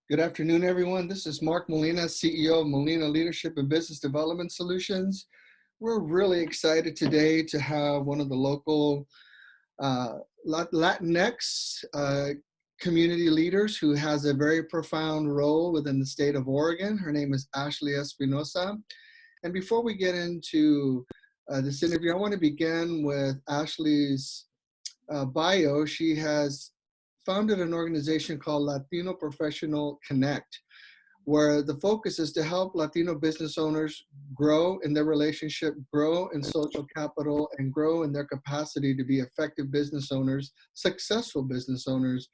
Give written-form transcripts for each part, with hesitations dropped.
Good afternoon, everyone. This is Mark Molina, CEO of Molina Leadership and Business Development Solutions. We're really excited today to have one of the local Latinx community leaders who has a very profound role within the state of Oregon. Her name is Ashley Espinoza. And before we get into this interview, I want to begin with Ashley's bio. She has founded an organization called Latino Professional Connect, where the focus is to help Latino business owners grow in their relationship, grow in social capital, and grow in their capacity to be effective business owners, successful business owners,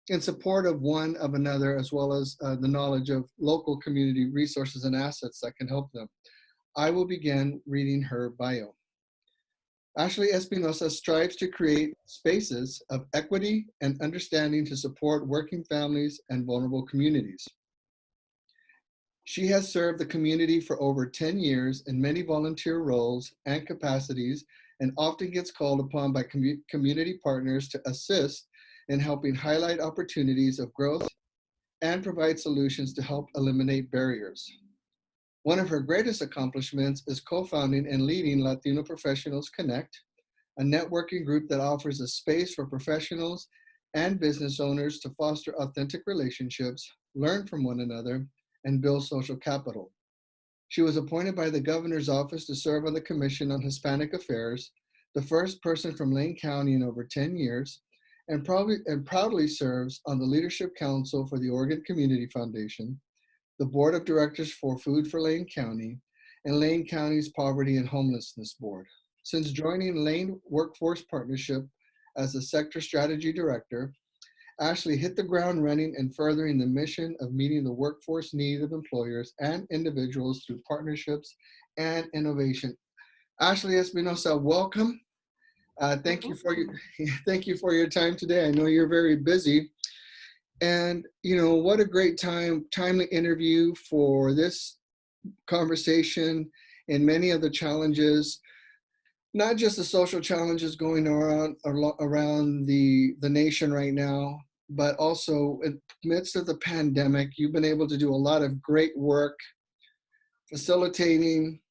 in support of one of another, as well as the knowledge of local community resources and assets that can help them. I will begin reading her bio. Ashley Espinoza strives to create spaces of equity and understanding to support working families and vulnerable communities. She has served the community for over 10 years in many volunteer roles and capacities, and often gets called upon by community partners to assist in helping highlight opportunities of growth and provide solutions to help eliminate barriers. One of her greatest accomplishments is co-founding and leading Latino Professionals Connect, a networking group that offers a space for professionals and business owners to foster authentic relationships, learn from one another, and build social capital. She was appointed by the governor's office to serve on the Commission on Hispanic Affairs, the first person from Lane County in over 10 years, and proudly serves on the Leadership Council for the Oregon Community Foundation, the Board of Directors for Food for Lane County, and Lane County's Poverty and Homelessness Board. Since joining Lane Workforce Partnership as the Sector Strategy Director, Ashley hit the ground running and furthering the mission of meeting the workforce needs of employers and individuals through partnerships and innovation. Ashley Espinoza, welcome. Thank you for your time today. I know you're very busy. And, what a great timely interview for this conversation and many of the challenges, not just the social challenges going around the nation right now, but also in the midst of the pandemic. You've been able to do a lot of great work facilitating,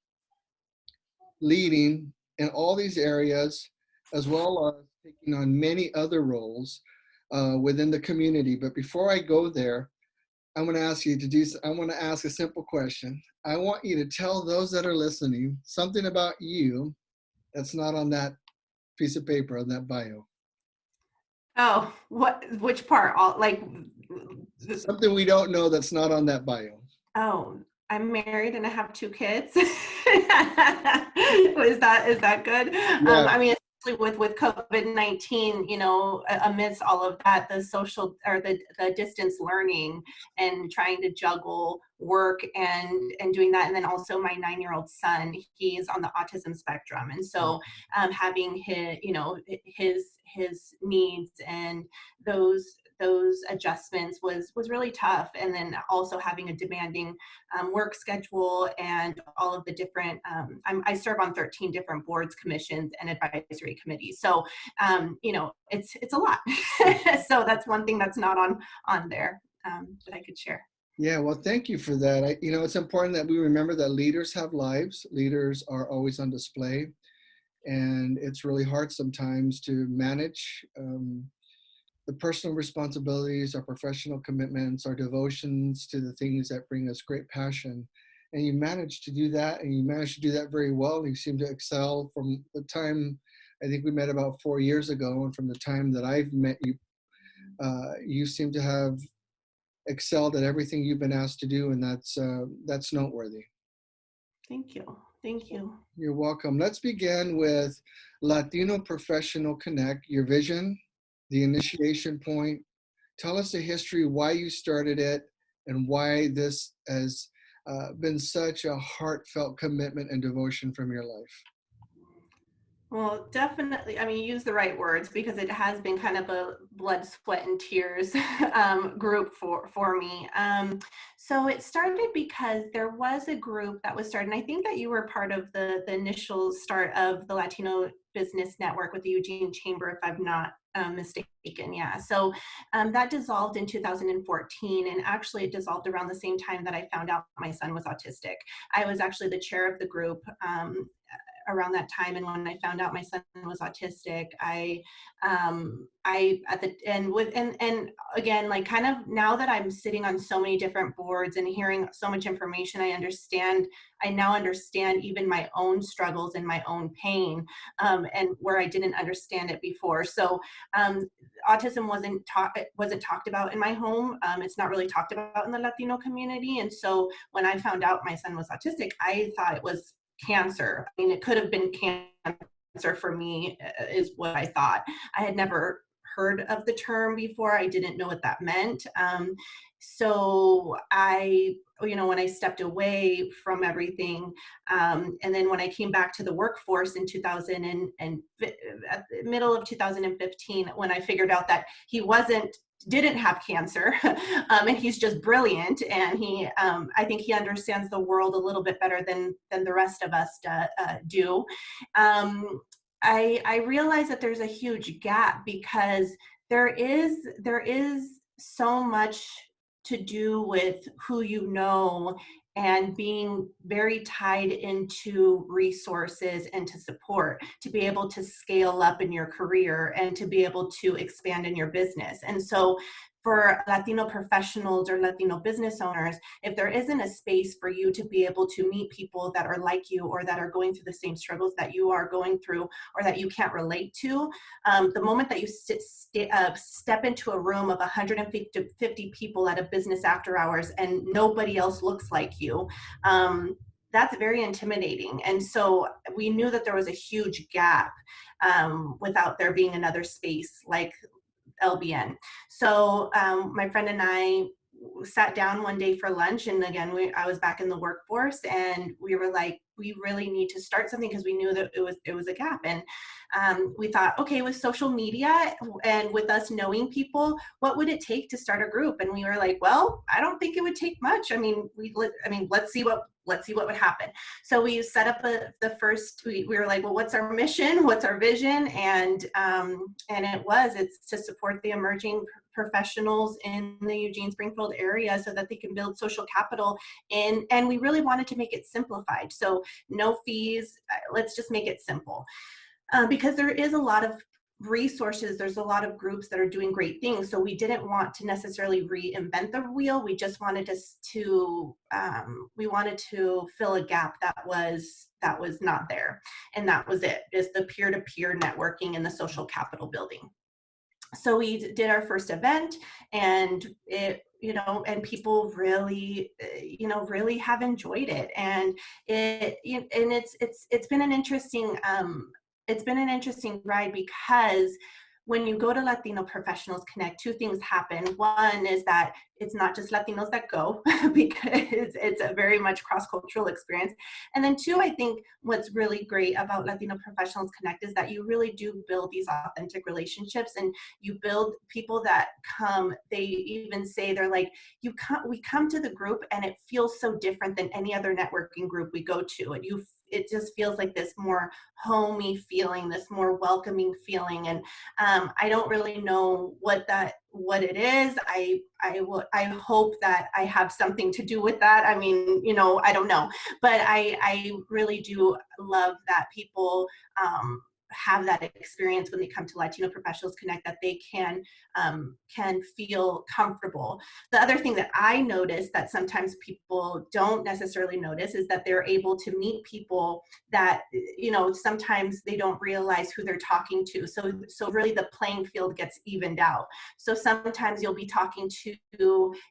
leading in all these areas, as well as taking on many other roles within the community. But before I go there, I want to ask a simple question. I want you to tell those that are listening something about you that's not on that piece of paper, on that bio. Oh, which part? Something we don't know that's not on that bio. Oh, I'm married and I have 2 kids. Is that good? Yeah. Especially with COVID-19, amidst all of that, the social or the distance learning and trying to juggle work and doing that. And then also my 9-year-old son, he's on the autism spectrum. And so having his needs and those adjustments was really tough. And then also having a demanding work schedule and all of the different, I serve on 13 different boards, commissions, and advisory committees. So, it's a lot. So that's one thing that's not on there that I could share. Yeah, well, thank you for that. It's important that we remember that leaders have lives. Leaders are always on display. And it's really hard sometimes to manage the personal responsibilities, our professional commitments, our devotions to the things that bring us great passion. And you manage to do that, and you manage to do that very well. You seem to excel from the time, I think we met about 4 years ago, and from the time that I've met you, you seem to have excelled at everything you've been asked to do, and that's noteworthy. Thank you. Thank you. You're welcome. Let's begin with Latino Professional Connect, your vision, the initiation point. Tell us the history, why you started it, and why this has been such a heartfelt commitment and devotion from your life. Well, definitely. You use the right words, because it has been kind of a blood, sweat, and tears group for me. So it started because there was a group that was started, and I think that you were part of the initial start of the Latino Business Network with the Eugene Chamber, if I'm not mistaken. Yeah. So that dissolved in 2014. And actually it dissolved around the same time that I found out my son was autistic. I was actually the chair of the group around that time. And when I found out my son was autistic, and again, like kind of now that I'm sitting on so many different boards and hearing so much information, I now understand even my own struggles and my own pain, and where I didn't understand it before. So autism wasn't talked about in my home. It's not really talked about in the Latino community. And so when I found out my son was autistic, I thought it was cancer. I mean, it could have been cancer for me, is what I thought. I had never heard of the term before. I didn't know what that meant. So when I stepped away from everything, and then when I came back to the workforce in at the middle of 2015, when I figured out that he didn't have cancer, and he's just brilliant, and I think he understands the world a little bit better than the rest of us do. I realize that there's a huge gap, because there is so much to do with who you know, and being very tied into resources and to support to be able to scale up in your career and to be able to expand in your business. And so for Latino professionals or Latino business owners, if there isn't a space for you to be able to meet people that are like you, or that are going through the same struggles that you are going through, or that you can't relate to, the moment that you step into a room of 150 people at a business after hours and nobody else looks like you, that's very intimidating. And so we knew that there was a huge gap without there being another space like LBN. So my friend and I sat down one day for lunch, and again, I was back in the workforce, and we were like, we really need to start something, because we knew that it was a gap. And we thought, okay, with social media and with us knowing people, what would it take to start a group? And we were like, well, I don't think it would take much. I mean, let's see what would happen. So we set up we were like, well, what's our mission? What's our vision? And it's to support the emerging professionals in the Eugene Springfield area so that they can build social capital and we really wanted to make it simplified. So no fees, let's just make it simple. Because there is a lot of resources, there's a lot of groups that are doing great things. So we didn't want to necessarily reinvent the wheel. We just wanted to fill a gap that was not there. And that was it, is the peer-to-peer networking and the social capital building. So we did our first event, and and people really, really have enjoyed it. And it's been an interesting, ride, because when you go to Latino Professionals Connect, two things happen. One is that it's not just Latinos that go, because it's a very much cross-cultural experience. And then two, I think what's really great about Latino Professionals Connect is that you really do build these authentic relationships, and you build people that come, they even say, they're like, we come to the group and it feels so different than any other networking group we go to. And it just feels like this more homey feeling, this more welcoming feeling. And I don't really know what it is. I hope that I have something to do with that. I mean, I don't know, but I really do love that people have that experience when they come to Latino Professionals Connect, that they can feel comfortable. The other thing that I notice that sometimes people don't necessarily notice is that they're able to meet people that, sometimes they don't realize who they're talking to. So really the playing field gets evened out. So sometimes you'll be talking to,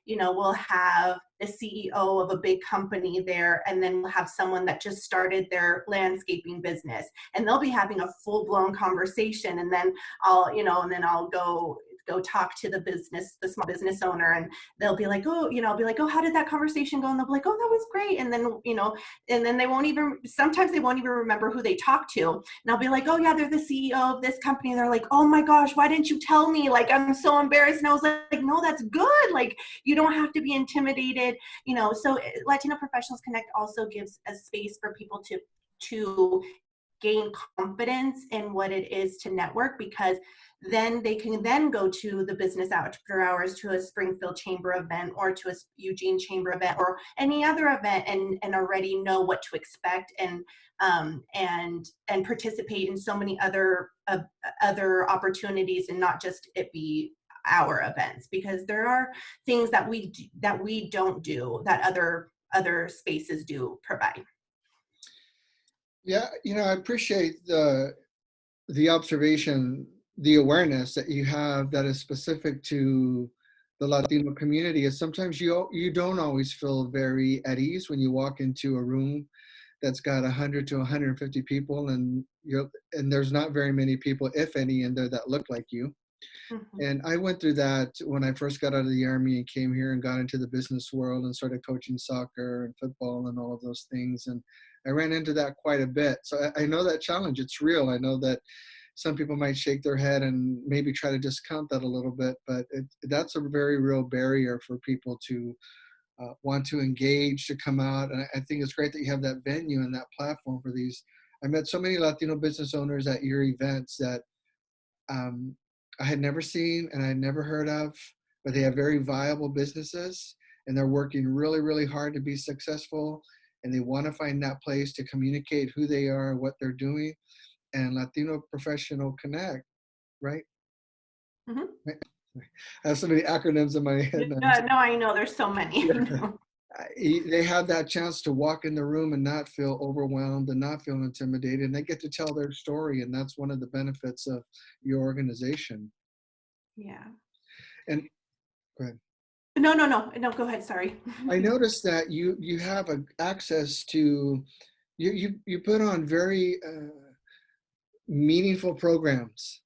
we'll have the CEO of a big company there, and then we'll have someone that just started their landscaping business, and they'll be having a full-blown conversation, and then I'll go talk to the small business owner, and they'll be like, oh, I'll be like, oh, how did that conversation go? And they'll be like, oh, that was great. And then, and then sometimes they won't even remember who they talked to. And I'll be like, oh yeah, they're the CEO of this company. And they're like, oh my gosh, why didn't you tell me? Like, I'm so embarrassed. And I was like, no, that's good. Like, you don't have to be intimidated, so Latino Professionals Connect also gives a space for people to gain confidence in what it is to network, because then they can then go to the business after hours, to a Springfield Chamber event or to a Eugene Chamber event or any other event, and already know what to expect, and participate in so many other opportunities, and not just it be our events, because there are things that we don't do that other spaces do provide. Yeah, I appreciate the observation, the awareness that you have that is specific to the Latino community. Is sometimes you don't always feel very at ease when you walk into a room that's got 100 to 150 people, and there's not very many people, if any, in there that look like you. Mhm. And I went through that when I first got out of the Army and came here and got into the business world and started coaching soccer and football and all of those things. And I ran into that quite a bit. So I know that challenge. It's real. I know that some people might shake their head and maybe try to discount that a little bit, but that's a very real barrier for people to want to engage, to come out. And I think it's great that you have that venue and that platform for these. I met so many Latino business owners at your events that um, I had never seen and I had never heard of, but they have very viable businesses and they're working really, really hard to be successful. And they want to find that place to communicate who they are, what they're doing. And Latino Professional Connect, right? Mhm. Right. I have so many acronyms in my head. No, I know there's so many. Yeah. They have that chance to walk in the room and not feel overwhelmed and not feel intimidated. And they get to tell their story. And that's one of the benefits of your organization. Yeah. And go ahead. No, go ahead, sorry. I noticed that you have access to, you put on very meaningful programs.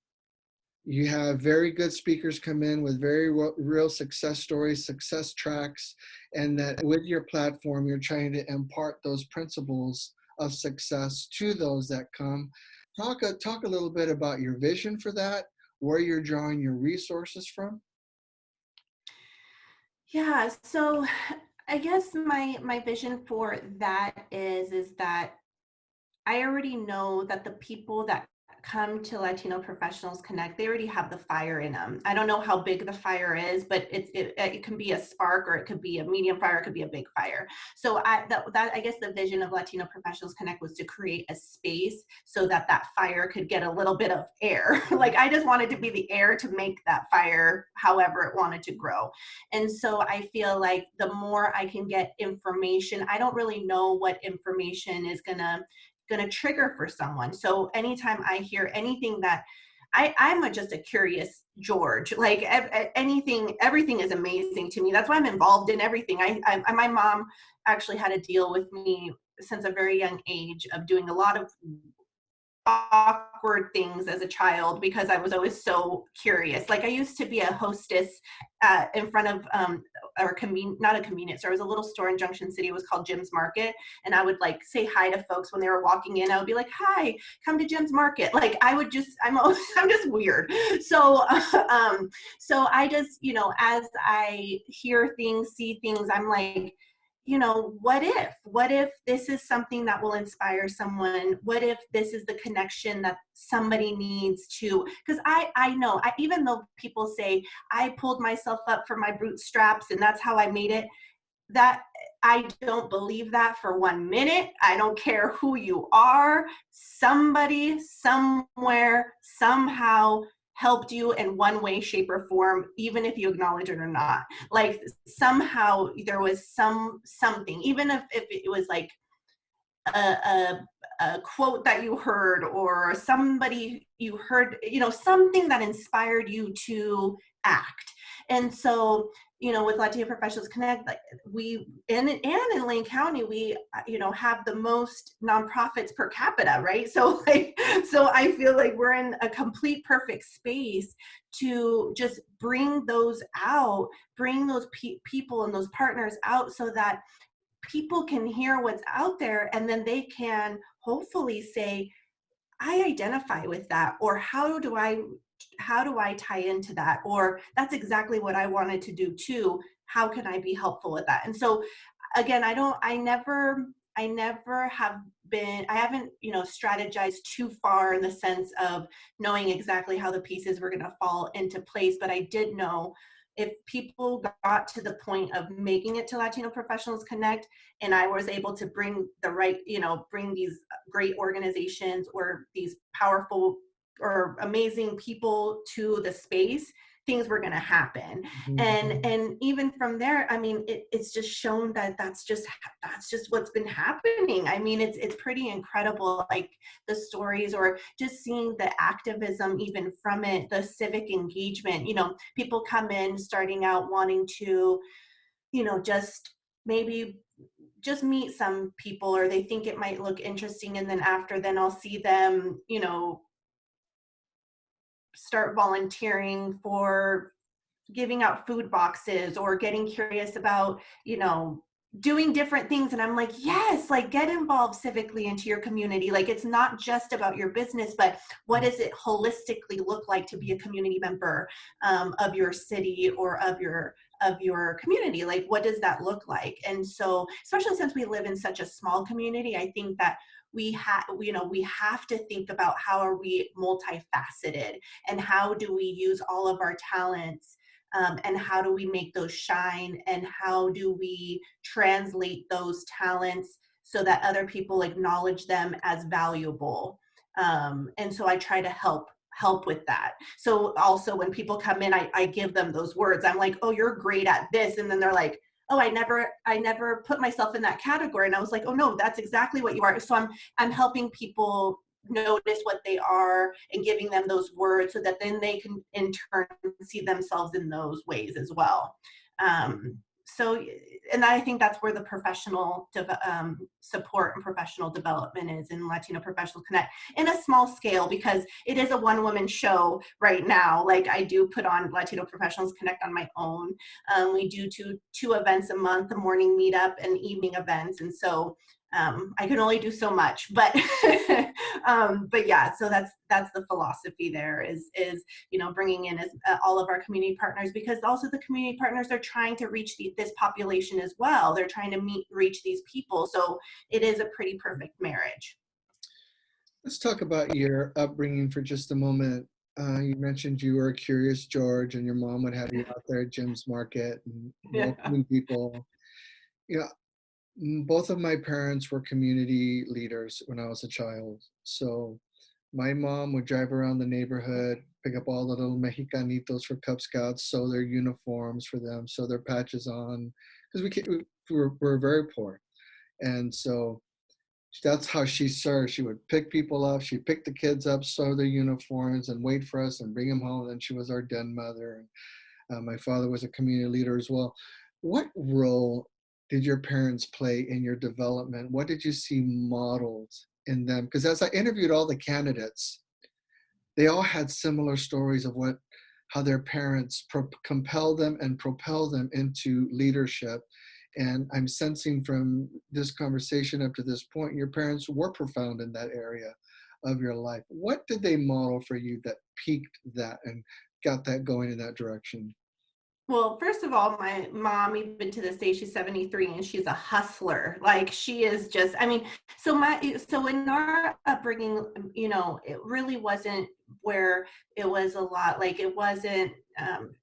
You have very good speakers come in with very real success stories, success tracks, and that with your platform, you're trying to impart those principles of success to those that come. Talk a little bit about your vision for that, where you're drawing your resources from. Yeah, so I guess my vision for that is that I already know that the people that come to Latino Professionals Connect, they already have the fire in them. I don't know how big the fire is, but it can be a spark, or it could be a medium fire, it could be a big fire. So I guess the vision of Latino Professionals Connect was to create a space so that that fire could get a little bit of air. Like, I just wanted to be the air to make that fire however it wanted to grow. And so I feel like the more I can get information, I don't really know what information is gonna trigger for someone. So anytime I hear anything that I'm just a curious George, like everything is amazing to me. That's why I'm involved in everything. My mom actually had to deal with me since a very young age of doing a lot of awkward things as a child, because I was always so curious. Like, I used to be a hostess in front of not a convenience store. It was a little store in Junction City. It was called Jim's Market, and I would like say hi to folks when they were walking in. I would be like, "Hi, come to Jim's Market." Like, I'm just weird. So so I just, as I hear things, see things, I'm like, what if this is something that will inspire someone? What if this is the connection that somebody needs to, because I know, even though people say I pulled myself up from my bootstraps and that's how I made it, that I don't believe that for 1 minute. I don't care who you are. Somebody, somewhere, somehow helped you in one way, shape, or form, even if you acknowledge it or not. Like, somehow there was something, even if it was like a quote that you heard, or somebody you heard, something that inspired you to act. And so, with Latino Professionals Connect, like, we and in Lane County, we have the most nonprofits per capita, right? So I feel like we're in a complete perfect space to just bring those people and those partners out, so that people can hear what's out there, and then they can hopefully say, I identify with that, or how do I tie into that, or that's exactly what I wanted to do too. How can I be helpful with that? And so again, I haven't, strategized too far in the sense of knowing exactly how the pieces were going to fall into place. But I did know if people got to the point of making it to Latino Professionals Connect, and I was able to bring bring these great organizations or these powerful or amazing people to the space, things were going to happen. And even from there, I mean, it's just shown that that's just what's been happening. I mean, it's pretty incredible, like the stories, or just seeing the activism even from it, the civic engagement. People come in starting out wanting to, just maybe just meet some people, or they think it might look interesting, and then I'll see them, start volunteering for giving out food boxes, or getting curious about, doing different things. And I'm like, yes, like get involved civically into your community. Like, it's not just about your business, but what does it holistically look like to be a community member of your city or of your community? Like, what does that look like? And so, especially since we live in such a small community, I think that we have to think about how are we multifaceted, and how do we use all of our talents, and how do we make those shine, and how do we translate those talents so that other people acknowledge them as valuable. And so I try to help with that. So also when people come in, I give them those words. I'm like, oh, you're great at this. And then they're like, oh, I never put myself in that category. And I was like, oh no, that's exactly what you are. So I'm helping people notice what they are and giving them those words, so that then they can in turn see themselves in those ways as well. So, and I think that's where the professional support and professional development is in Latino Professional Connect, in a small scale, because it is a one-woman show right now. Like, I do put on Latino Professionals Connect on my own. We do two events a month, a morning meetup and evening events. And so I can only do so much, but but yeah, so that's the philosophy there, is bringing in all of our community partners, because also the community partners are trying to reach this population as well. They're trying to reach these people, so it is a pretty perfect marriage. Let's talk about your upbringing for just a moment. You mentioned you were a curious George, and your mom would have you out there at Jim's Market and welcoming people. Both of my parents were community leaders when I was a child. So my mom would drive around the neighborhood, pick up all the little Mexicanitos for Cub Scouts, sew their uniforms for them, sew their patches on, because we were very poor. And so that's how she served. She would pick people up, she'd pick the kids up, sew their uniforms, and wait for us and bring them home. And she was our den mother. And my father was a community leader as well. What role did your parents play in your development? What did you see modeled in them? Because as I interviewed all the candidates, they all had similar stories of how their parents compelled them and propelled them into leadership. And I'm sensing from this conversation up to this point, your parents were profound in that area of your life. What did they model for you that piqued that and got that going in that direction? Well, first of all, my mom, even to this day, she's 73, and she's a hustler. Like, she is just, I mean, so in our upbringing, it really wasn't where it was a lot, like, it wasn't,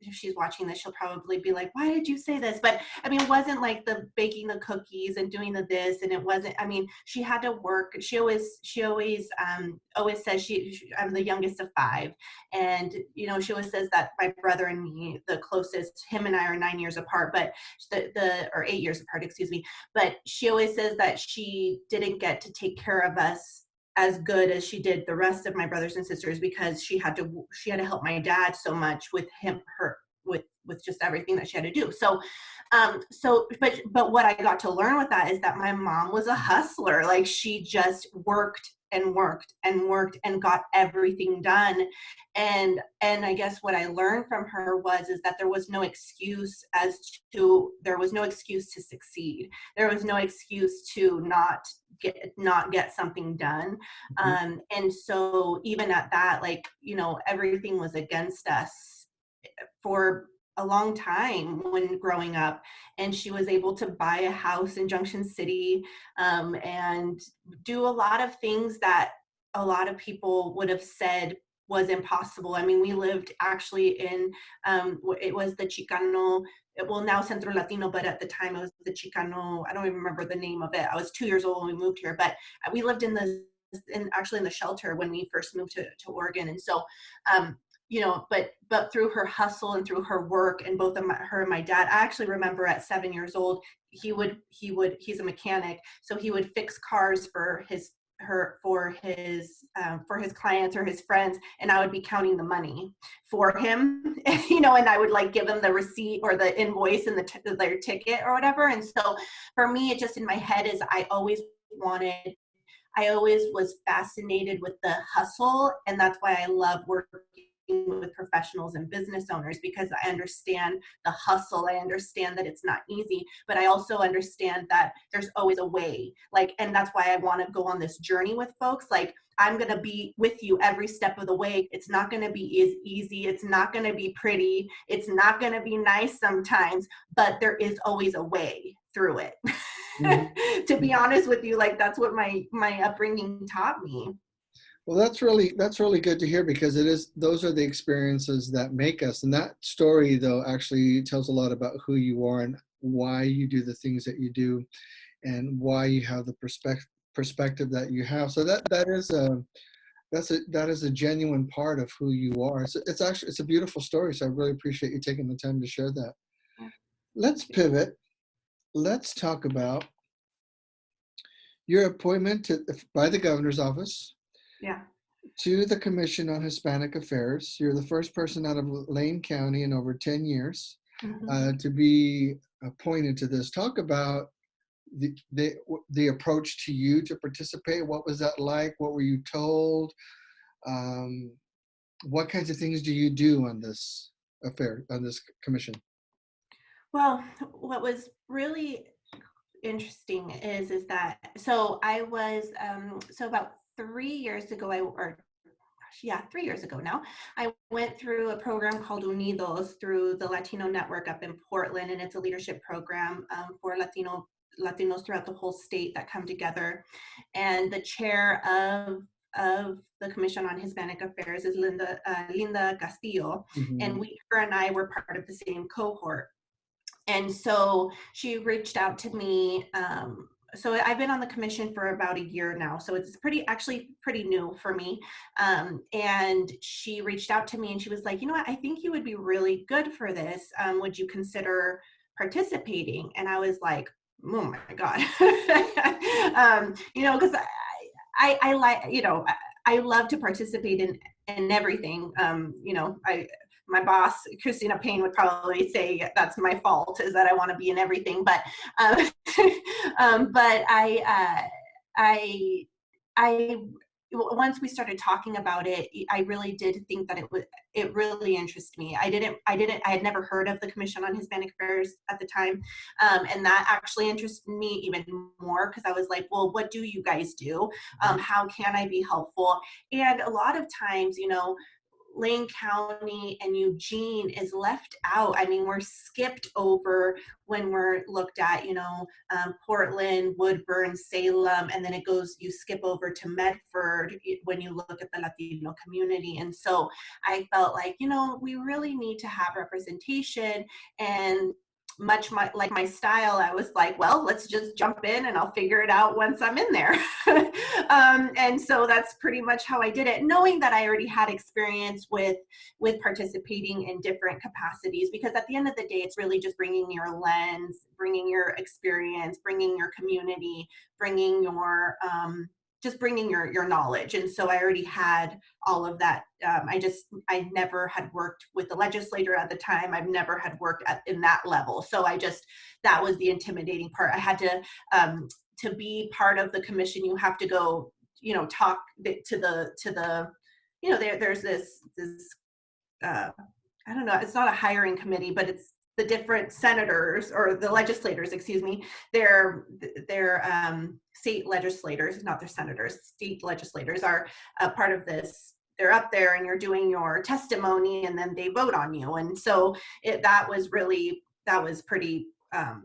if she's watching this, she'll probably be like, why did you say this? But I mean, it wasn't like the baking the cookies and doing the this, and it wasn't, I mean, she had to work. She always says I'm the youngest of 5. And, she always says that my brother and me, the closest, him and I are 9 years apart, but or 8 years apart, excuse me. But she always says that she didn't get to take care of us as good as she did the rest of my brothers and sisters, because she had to help my dad so much with with just everything that she had to do. So but what I got to learn with that is that my mom was a hustler. Like, she just worked and worked and worked and got everything done. And I guess what I learned from her is that there was no excuse to succeed. There was no excuse to not get something done. And so even at that, like, everything was against us for a long time when growing up, and she was able to buy a house in Junction City, and do a lot of things that a lot of people would have said was impossible. I mean, we lived actually in, it was the Chicano, well, now Centro Latino, but at the time it was the Chicano, I don't even remember the name of it. I was 2 years old when we moved here, but we lived actually in the shelter when we first moved to Oregon. And so, you know, but through her hustle and through her work, and both of her and my dad, I actually remember at 7 years old, he's a mechanic, so he would fix cars for his clients or his friends, and I would be counting the money for him, you know, and I would like give him the receipt or the invoice and their ticket or whatever. And so for me, it just in my head is I always was fascinated with the hustle, and that's why I love working with professionals and business owners, because I understand the hustle. I understand that it's not easy, but I also understand that there's always a way. Like, and that's why I want to go on this journey with folks. Like, I'm going to be with you every step of the way. It's not going to be as easy. It's not going to be pretty. It's not going to be nice sometimes, but there is always a way through it. Mm-hmm. To be honest with you, like that's what my upbringing taught me. Well, that's really good to hear, because those are the experiences that make us. And that story, though, actually tells a lot about who you are and why you do the things that you do, and why you have the perspective that you have. So that is a genuine part of who you are. It's a beautiful story. So I really appreciate you taking the time to share that. Yeah. Let's pivot. Let's talk about your appointment by the governor's office. Yeah. To the Commission on Hispanic Affairs. You're the first person out of Lane County in over 10 years to be appointed to this. Talk about the approach to you to participate. What was that like? What were you told? What kinds of things do you do on this commission? Well, what was really interesting is that, so I was, so about 3 years ago, 3 years ago now, I went through a program called Unidos through the Latino network up in Portland, and it's a leadership program for Latinos throughout the whole state that come together. And the chair of the Commission on Hispanic Affairs is Linda Castillo, mm-hmm. And her and I were part of the same cohort. And so she reached out to me. So I've been on the commission for about a year now. So it's actually pretty new for me. And she reached out to me and she was like, you know what, I think you would be really good for this. Would you consider participating? And I was like, oh my God. You know, because I like, you know, I love to participate in everything. You know, my boss, Christina Payne, would probably say that's my fault, is that I want to be in everything. But but I once we started talking about it, I really did think that it really interested me. I had never heard of the Commission on Hispanic Affairs at the time. And that actually interested me even more, because I was like, well, what do you guys do? How can I be helpful? And a lot of times, you know, Lane County and Eugene is left out. I mean, we're skipped over when we're looked at, you know, Portland, Woodburn, Salem, and then you skip over to Medford when you look at the Latino community. And so I felt like, you know, we really need to have representation. And much like my style, I was like, well, let's just jump in and I'll figure it out once I'm in there. And so that's pretty much how I did it, knowing that I already had experience with participating in different capacities, because at the end of the day, it's really just bringing your lens, bringing your experience, bringing your community, bringing your just bringing your knowledge. And so I already had all of that. I never had worked with the legislator at the time. I've never had worked in that level. So that was the intimidating part. I had to be part of the commission. You have to go, you know, talk to the, you know, there's this, I don't know, it's not a hiring committee, but it's the different senators, or the legislators, excuse me, they're state legislators, not their senators, state legislators are a part of this they're up there and you're doing your testimony and then they vote on you. And so that was pretty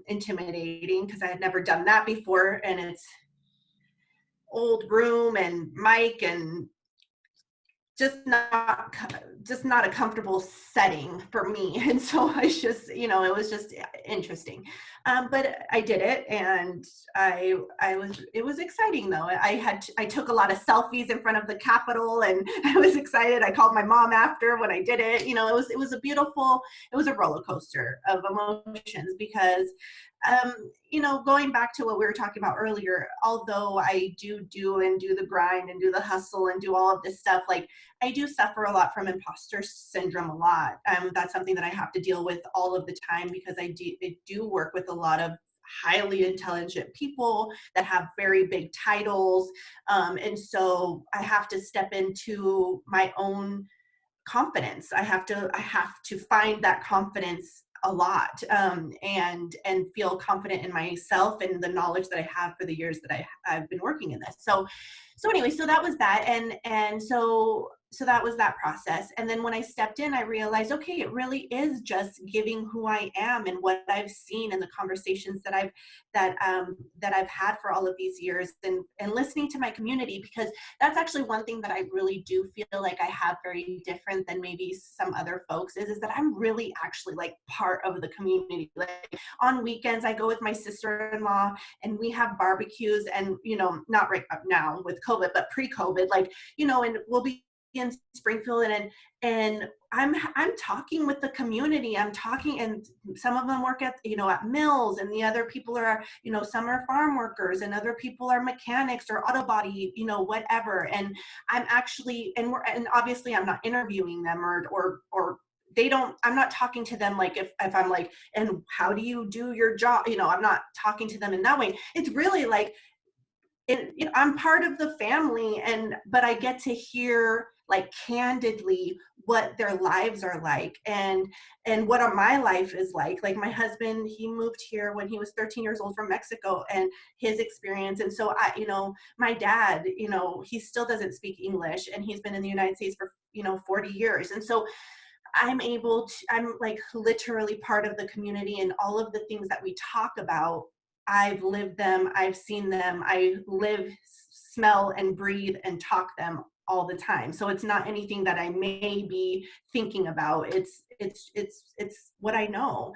intimidating, because I had never done that before, and it's old room and mic and just not a comfortable setting for me. And so I just, it was just interesting. But I did it, and it was exciting though. I took a lot of selfies in front of the Capitol, and I was excited. I called my mom after when I did it. It was a roller coaster of emotions, because going back to what we were talking about earlier, although I do the grind and do the hustle and do all of this stuff, like, I do suffer a lot from imposter syndrome a lot. That's something that I have to deal with all of the time, because I do work with a lot of highly intelligent people that have very big titles. And so I have to step into my own confidence. I have to find that confidence a lot, and feel confident in myself and the knowledge that I have for the years that I've been working in this. So anyway, so that was that, and so that was that process. And then when I stepped in, I realized, okay, it really is just giving who I am and what I've seen and the conversations that I've had for all of these years, and listening to my community, because that's actually one thing that I really do feel like I have very different than maybe some other folks is that I'm really actually like part of the community. Like, on weekends, I go with my sister-in-law and we have barbecues, and not right now with COVID, but pre-COVID, like, and we'll be in Springfield, and I'm talking with the community. I'm talking, and some of them work at mills, and the other people are, some are farm workers, and other people are mechanics or auto body, whatever. And I'm actually, and obviously I'm not interviewing them or I'm not talking to them like if I'm like, and how do you do your job? I'm not talking to them in that way. It's really like, I'm part of the family, but I get to hear, like, candidly what their lives are like, and what my life is like. Like, my husband, he moved here when he was 13 years old from Mexico, and his experience. And so my dad, he still doesn't speak English, and he's been in the United States for 40 years. And so I'm like literally part of the community, and all of the things that we talk about, I've lived them, I've seen them, I live, smell, and breathe and talk them all the time. So it's not anything that I may be thinking about. It's what I know.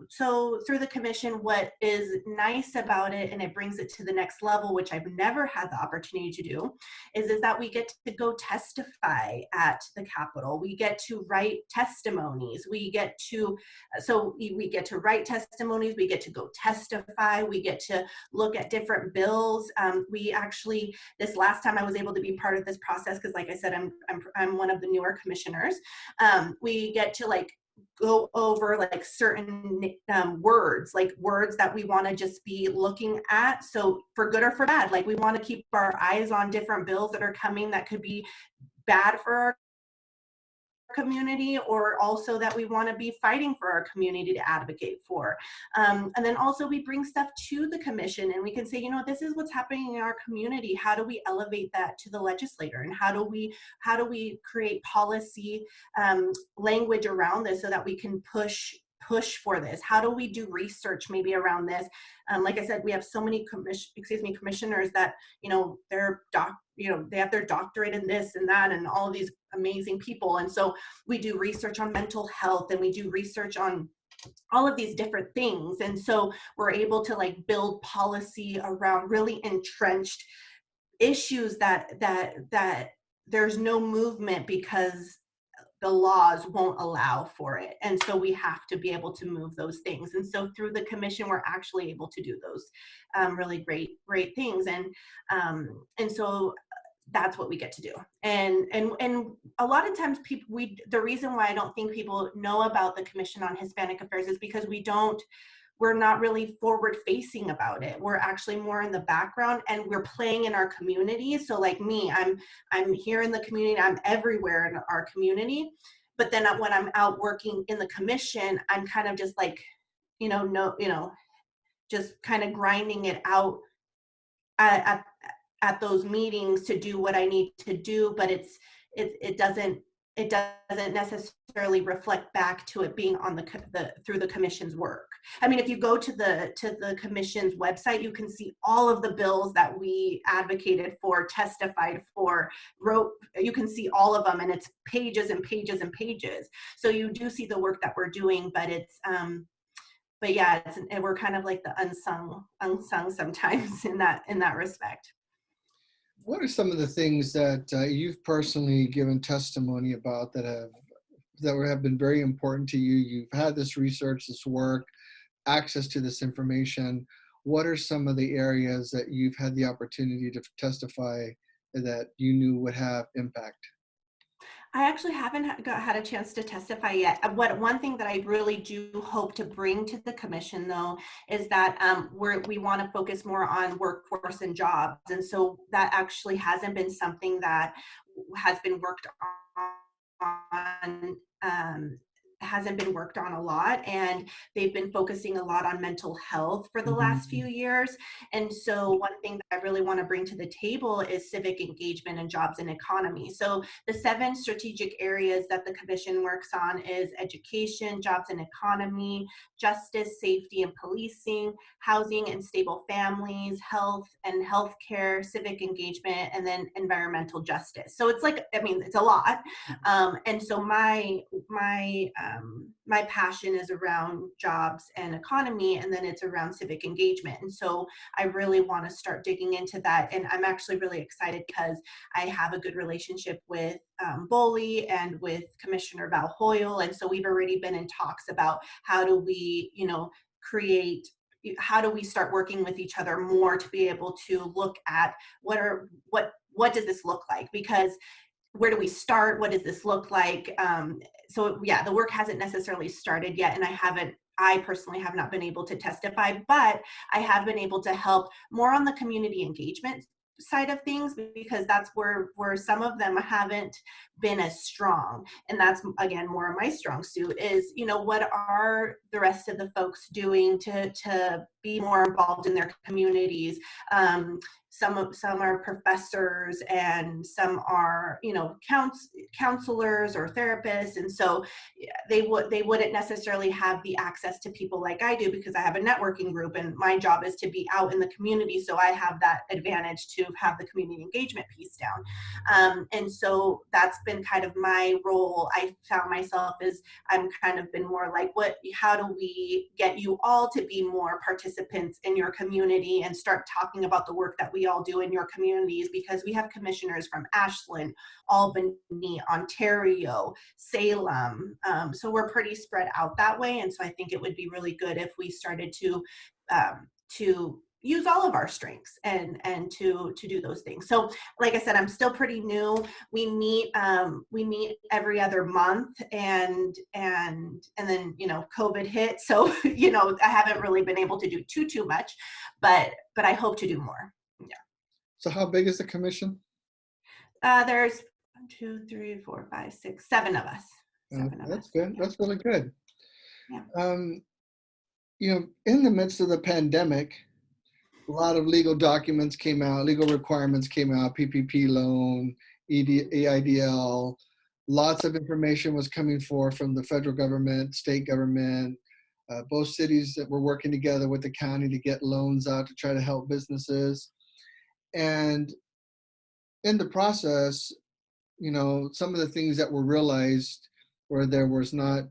So through the commission, what is nice about it, and it brings it to the next level, which I've never had the opportunity to do, is that we get to go testify at the Capitol. We get to write testimonies. We get to write testimonies. We get to go testify. We get to look at different bills. We actually, this last time I was able to be part of this process, because like I said, I'm one of the newer commissioners. We get to like go over like certain words that we want to just be looking at. So for good or for bad, like, we want to keep our eyes on different bills that are coming that could be bad for our community, or also that we want to be fighting for our community to advocate for. And then also we bring stuff to the commission, and we can say, this is what's happening in our community. How do we elevate that to the legislator? And how do we create policy language around this so that we can push for this? How do we do research maybe around this? Like I said, we have so many commissioners that, they have their doctorate in this and that, and all of these amazing people. And so we do research on mental health, and we do research on all of these different things. And so we're able to like build policy around really entrenched issues that there's no movement because the laws won't allow for it. And so we have to be able to move those things. And so through the commission, we're actually able to do those really great things. And so that's what we get to do. And a lot of times the reason why I don't think people know about the Commission on Hispanic Affairs is because we're not really forward facing about it. We're actually more in the background, and we're playing in our community. So like me, I'm here in the community, I'm everywhere in our community. But then when I'm out working in the commission, I'm kind of just like, just kind of grinding it out at those meetings to do what I need to do, but it doesn't necessarily reflect back to it being on through the commission's work. I mean, if you go to the commission's website, you can see all of the bills that we advocated for, testified for, wrote. You can see all of them, and it's pages and pages and pages. So you do see the work that we're doing, but but yeah, we're kind of like the unsung sometimes in that respect. What are some of the things that you've personally given testimony about that have been very important to you? You've had this research, this work, access to this information. What are some of the areas that you've had the opportunity to testify that you knew would have impact? I actually haven't had a chance to testify yet. One thing that I really do hope to bring to the commission, though, is that we want to focus more on workforce and jobs, and so that actually hasn't been something that has been worked on. Hasn't been worked on a lot, and they've been focusing a lot on mental health for the last few years. And so one thing that I really want to bring to the table is civic engagement and jobs and economy. So the 7 strategic areas that the commission works on is education, jobs and economy, justice, safety and policing, housing and stable families, health and healthcare, civic engagement, and then environmental justice. So it's like, I mean, it's a lot. And so my passion is around jobs and economy, and then it's around civic engagement. And so I really want to start digging into that. And I'm actually really excited because I have a good relationship with Boley and with Commissioner Val Hoyle. And so we've already been in talks about how do we, how do we start working with each other more to be able to look at what does this look like? Because where do we start? What does this look like? So yeah, the work hasn't necessarily started yet, and I personally have not been able to testify, but I have been able to help more on the community engagement side of things, because that's where some of them haven't been as strong. And that's, again, more of my strong suit is, what are the rest of the folks doing to be more involved in their communities? Some are professors, and some are, counselors or therapists. And so they wouldn't necessarily have the access to people like I do, because I have a networking group and my job is to be out in the community. So I have that advantage to have the community engagement piece down. And so that's been kind of my role. I found myself as I'm kind of been more like, how do we get you all to be more participants in your community and start talking about the work that we all do in your communities? Because we have commissioners from Ashland, Albany, Ontario, Salem. So we're pretty spread out that way. And so I think it would be really good if we started to use all of our strengths and to do those things. So like I said, I'm still pretty new. We meet every other month, and then COVID hit. So I haven't really been able to do too much, but I hope to do more. Yeah. So how big is the commission? There's 1, 2, 3, 4, 5, 6, 7 of us. That's good. Yeah. That's really good. Yeah. In the midst of the pandemic, a lot of legal documents came out, legal requirements came out, PPP loan, EIDL, lots of information was coming forth from the federal government, state government, both cities that were working together with the county to get loans out to try to help businesses. And in the process, some of the things that were realized where there was not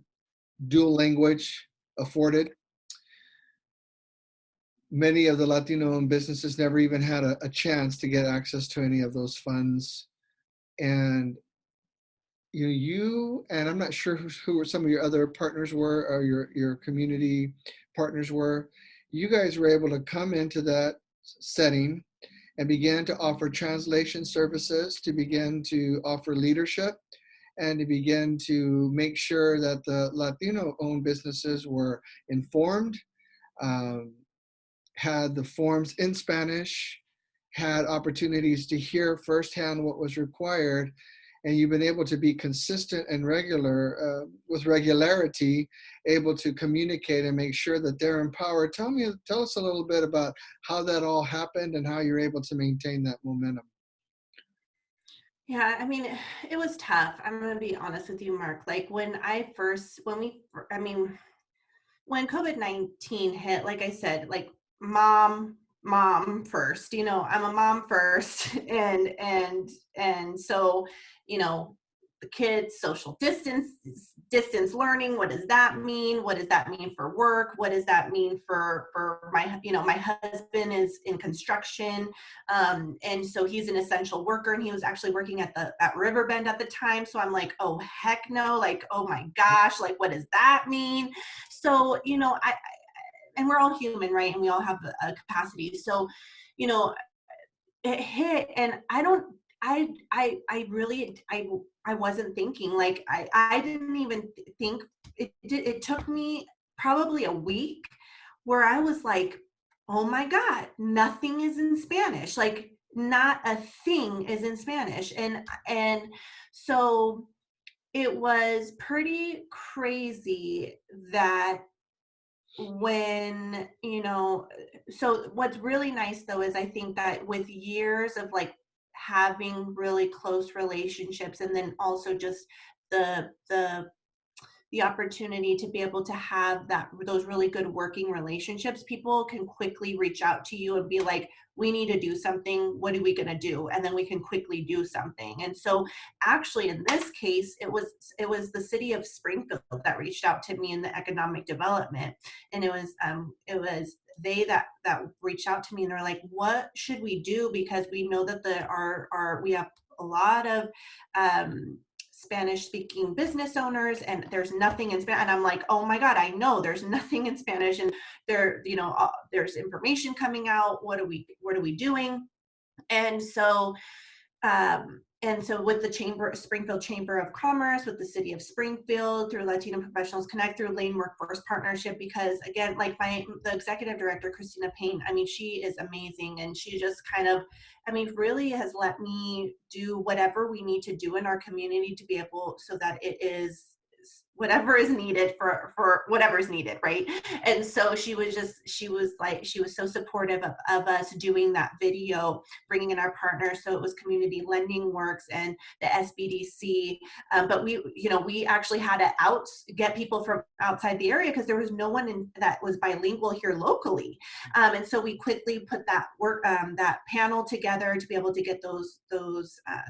dual language afforded. Many of the Latino-owned businesses never even had a chance to get access to any of those funds. And you and I'm not sure who some of your other partners were, or your community partners were. You guys were able to come into that setting and began to offer translation services, to begin to offer leadership, and to begin to make sure that the Latino-owned businesses were informed, had the forms in Spanish, had opportunities to hear firsthand what was required. and you've been able to be consistent and regular, with regularity, able to communicate and make sure that they're empowered. Tell us a little bit about how that all happened and how you're able to maintain that momentum. Yeah, I mean, it was tough. I'm gonna be honest with you, Mark. Like when COVID-19 hit, like I said, like mom first, I'm a mom first. And so, you know, the kids, social distance learning, what does that mean? What does that mean for work? What does that mean for my husband is in construction. And so he's an essential worker, and he was actually working at Riverbend at the time. So I'm like, oh heck no, like, oh my gosh, like what does that mean? So, and we're all human, right? And we all have a capacity. So, you know, it hit, and I wasn't thinking, like, I didn't even think it took me probably a week where I was like, oh my God, nothing is in Spanish. Like, not a thing is in Spanish. And so it was pretty crazy that when so what's really nice though is I think that with years of like having really close relationships, and then also just the opportunity to be able to have those really good working relationships, people can quickly reach out to you and be like, we need to do something, what are we going to do? And then we can quickly do something. And so actually in this case, it was the city of Springfield that reached out to me in the economic development. And it was they that reached out to me, and they're like, what should we do? Because we know that we have a lot of Spanish speaking business owners, and there's nothing in Spanish. And I'm like, oh my God, I know there's nothing in Spanish, and there's information coming out. What are we doing? And so with the Springfield Chamber of Commerce, with the City of Springfield, through Latino Professionals Connect, through Lane Workforce Partnership, because again, like the executive director, Christina Payne, I mean, she is amazing, and she just kind of, I mean, really has let me do whatever we need to do in our community to be able, so that it is whatever is needed for whatever is needed, right? And so she was so supportive of us doing that video, bringing in our partners. So it was Community Lending Works and the SBDC, but we actually had to get people from outside the area, because there was no one that was bilingual here locally. And so we quickly put that panel together to be able to get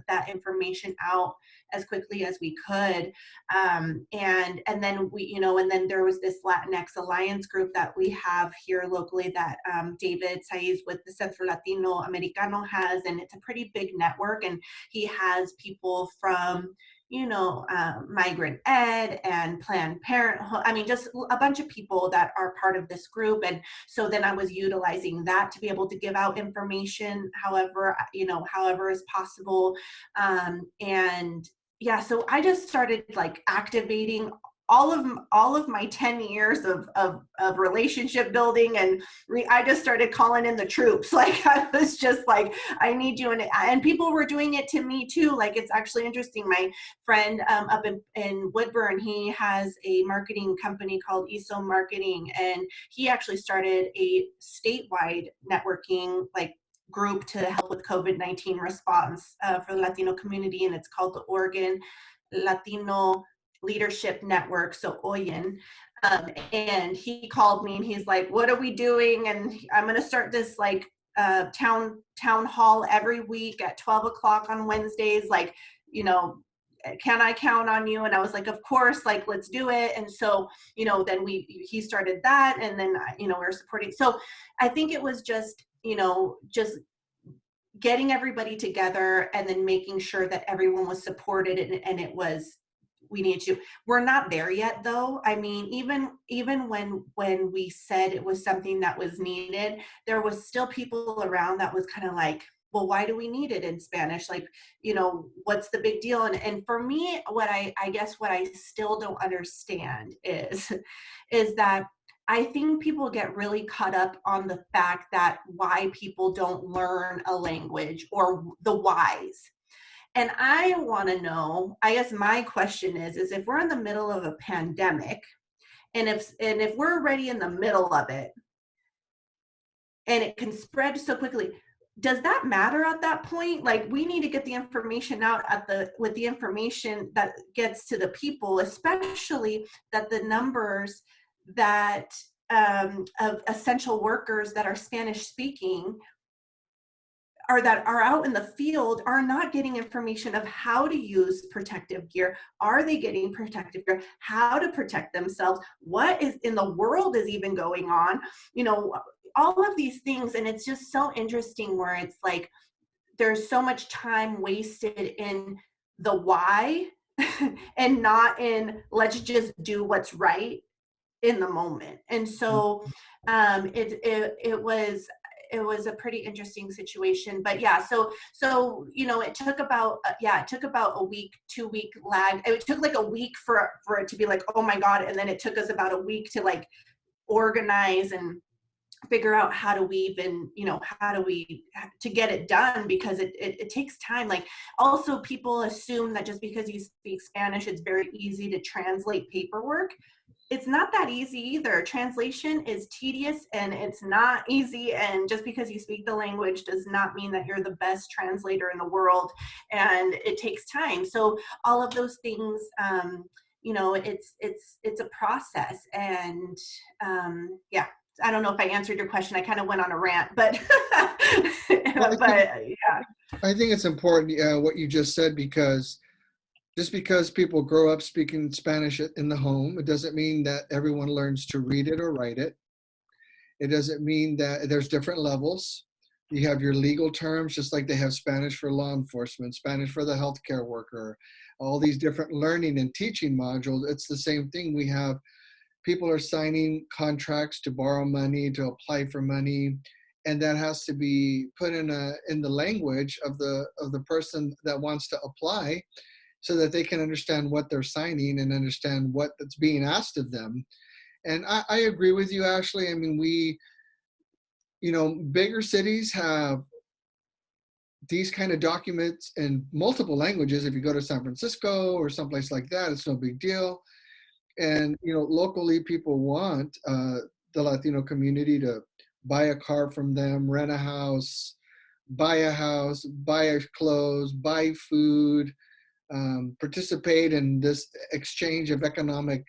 that information out as quickly as we could. And then there was this Latinx Alliance group that we have here locally that David Saiz with the Centro Latino Americano has, and it's a pretty big network, and he has people from Migrant Ed and Planned Parenthood. I mean, just a bunch of people that are part of this group. And so then I was utilizing that to be able to give out information however is possible. And yeah, so I just started like activating all of my 10 years of relationship building, and I just started calling in the troops. Like, I was just like, I need you. And people were doing it to me too. Like, it's actually interesting. My friend up in Woodburn, he has a marketing company called ESO Marketing, and he actually started a statewide networking like group to help with COVID-19 response for the Latino community, and it's called the Oregon Latino Leadership Network, so OYEN. And he called me, and he's like, what are we doing? And I'm going to start this like town hall every week at 12 o'clock on Wednesdays. Like, can I count on you? And I was like, of course, like, let's do it. And so, then he started that, and then, we're supporting. So I think it was just getting everybody together, and then making sure that everyone was supported, and we're not there yet though. I mean, even when we said it was something that was needed, there was still people around that was kind of like, well, why do we need it in Spanish? Like, what's the big deal? And for me, what I guess what I still don't understand is that I think people get really caught up on the fact that why people don't learn a language, or the whys. And I want to know, I guess my question is if we're in the middle of a pandemic, and if we're already in the middle of it and it can spread so quickly, does that matter at that point? Like, we need to get the information out with the information that gets to the people, especially that the numbers that of essential workers that are Spanish speaking or that are out in the field are not getting information of how to use protective gear. Are they getting protective gear? How to protect themselves? What is in the world is even going on? You know, all of these things. And it's just so interesting where it's like there's so much time wasted in the why and not in let's just do what's right in the moment. And so it was a pretty interesting situation. But yeah, so you know, it took about a week, 2 week lag. It took like a week for it to be like, oh my God, and then it took us about a week to like organize and figure out how do we even, you know, how do we to get it done, because it takes time. Like, also people assume that just because you speak Spanish it's very easy to translate paperwork. It's not that easy either. Translation is tedious and it's not easy, and just because you speak the language does not mean that you're the best translator in the world, and it takes time. So all of those things, you know, it's a process. And yeah, I don't know if I answered your question. I kind of went on a rant, but Well, but yeah. I think it's important what you just said, because just because people grow up speaking Spanish in the home, it doesn't mean that everyone learns to read it or write it. It doesn't mean that there's different levels. You have your legal terms, just like they have Spanish for law enforcement, Spanish for the healthcare worker, all these different learning and teaching modules. It's the same thing. We have people are signing contracts to borrow money, to apply for money, and that has to be put in the language of the person that wants to apply, so that they can understand what they're signing and understand what that's being asked of them. And I agree with you, Ashley. I mean, you know, bigger cities have these kind of documents in multiple languages. If you go to San Francisco or someplace like that, it's no big deal. And, you know, locally people want the Latino community to buy a car from them, rent a house, buy clothes, buy food, participate in this exchange of economic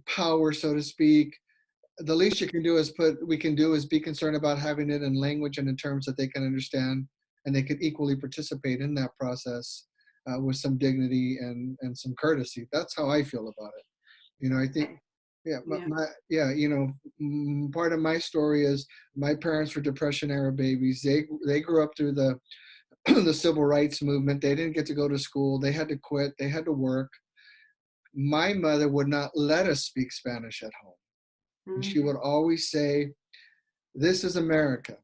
power, so to speak. The least you can do is be concerned about having it in language and in terms that they can understand, and they can equally participate in that process with some dignity and some courtesy. That's how I feel about it. You know, I think, you know, part of my story is my parents were Depression era babies. They grew up through the the civil rights movement. They didn't get to go to school. They had to quit. They had to work. My mother would not let us speak Spanish at home. And she would always say, this is America.